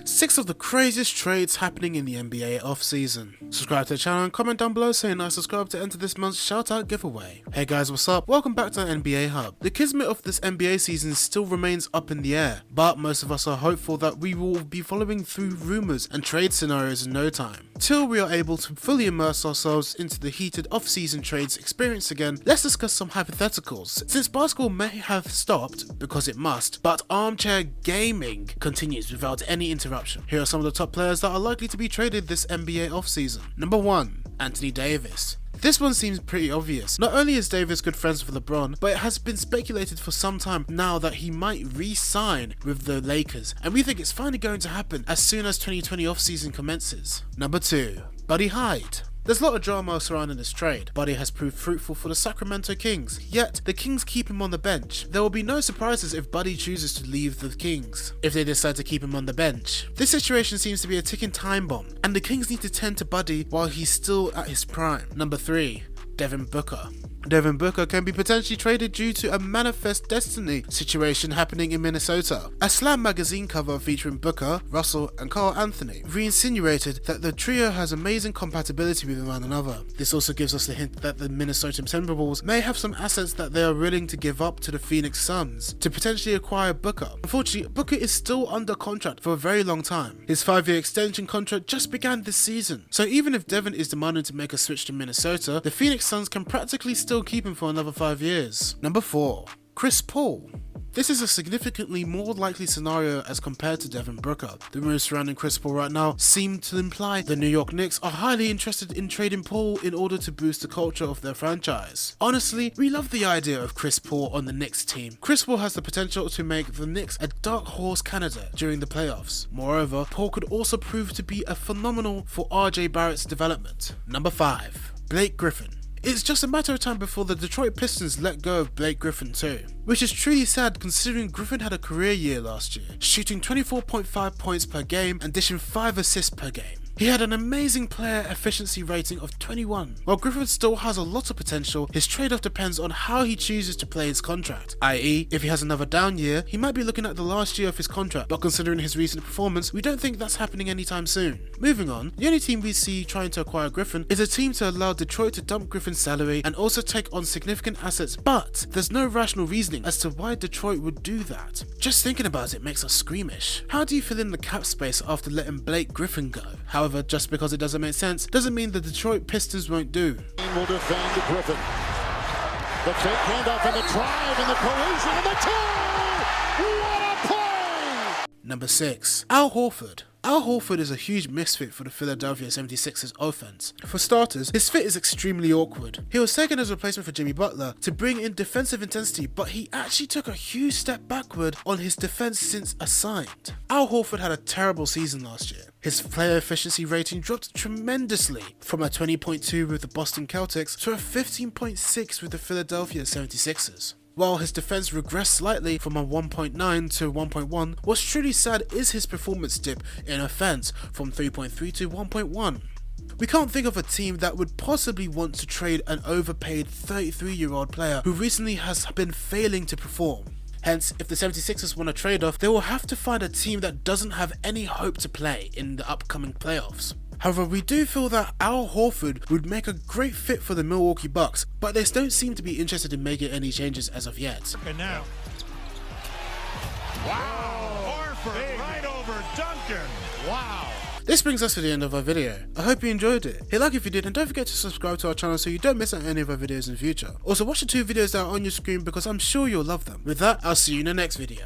6 of the craziest trades happening in the NBA offseason. Subscribe to the channel and comment down below saying I subscribe to enter this month's shoutout giveaway. Hey guys, what's up? Welcome back to NBA Hub. The kismet of this NBA season still remains up in the air, but most of us are hopeful that we will be following through rumours and trade scenarios in no time. Till we are able to fully immerse ourselves into the heated off-season trades experience again, let's discuss some hypotheticals. Since basketball may have stopped, because it must, but armchair gaming continues without any interruption. Here are some of the top players that are likely to be traded this NBA offseason. Number 1. Anthony Davis. This one seems pretty obvious. Not only is Davis good friends with LeBron, but it has been speculated for some time now that he might re-sign with the Lakers, and we think it's finally going to happen as soon as 2020 offseason commences. Number 2. Buddy Hyde. There's a lot of drama surrounding this trade. Buddy has proved fruitful for the Sacramento Kings, yet the Kings keep him on the bench. There will be no surprises if Buddy chooses to leave the Kings, if they decide to keep him on the bench. This situation seems to be a ticking time bomb, and the Kings need to tend to Buddy while he's still at his prime. Number 3. Devin Booker. Devin Booker can be potentially traded due to a manifest destiny situation happening in Minnesota. A Slam magazine cover featuring Booker, Russell and Carl Anthony re-insinuated that the trio has amazing compatibility with one another. This also gives us the hint that the Minnesota Timberwolves may have some assets that they are willing to give up to the Phoenix Suns to potentially acquire Booker. Unfortunately, Booker is still under contract for a very long time. His 5-year extension contract just began this season, so even if Devin is demanding to make a switch to Minnesota, the Phoenix Suns can practically still keep him for another 5 years. Number 4. Chris Paul. This is a significantly more likely scenario as compared to Devin Booker. The rumors surrounding Chris Paul right now seem to imply the New York Knicks are highly interested in trading Paul in order to boost the culture of their franchise. Honestly, we love the idea of Chris Paul on the Knicks team. Chris Paul has the potential to make the Knicks a dark horse candidate during the playoffs. Moreover, Paul could also prove to be a phenomenal for RJ Barrett's development. Number 5. Blake Griffin. It's just a matter of time before the Detroit Pistons let go of Blake Griffin too, which is truly sad considering Griffin had a career year last year, shooting 24.5 points per game and dishing 5 assists per game. He had an amazing player efficiency rating of 21. While Griffin still has a lot of potential, his trade-off depends on how he chooses to play his contract, i.e. if he has another down year, he might be looking at the last year of his contract, but considering his recent performance, we don't think that's happening anytime soon. Moving on, the only team we see trying to acquire Griffin is a team to allow Detroit to dump Griffin's salary and also take on significant assets, but there's no rational reasoning as to why Detroit would do that. Just thinking about it makes us squeamish. How do you fill in the cap space after letting Blake Griffin go? However, just because it doesn't make sense doesn't mean the Detroit Pistons won't do. Will defend Griffin. The fake handoff and the drive and the collision and the two! What a play! Number 6. Al Horford. Al Horford is a huge misfit for the Philadelphia 76ers offense. For starters, his fit is extremely awkward. He was taken as a replacement for Jimmy Butler to bring in defensive intensity, but he actually took a huge step backward on his defense since assigned. Al Horford had a terrible season last year. His player efficiency rating dropped tremendously from a 20.2 with the Boston Celtics to a 15.6 with the Philadelphia 76ers. While his defense regressed slightly from a 1.9 to 1.1, what's truly sad is his performance dip in offense from 3.3 to 1.1. We can't think of a team that would possibly want to trade an overpaid 33-year-old player who recently has been failing to perform. Hence, if the 76ers want a trade-off, they will have to find a team that doesn't have any hope to play in the upcoming playoffs. However, we do feel that Al Horford would make a great fit for the Milwaukee Bucks, but they don't seem to be interested in making any changes as of yet. And now, wow, Horford right over Duncan. Wow. This brings us to the end of our video. I hope you enjoyed it. Hit like if you did, and don't forget to subscribe to our channel so you don't miss out on any of our videos in the future. Also, watch the 2 videos that are on your screen because I'm sure you'll love them. With that, I'll see you in the next video.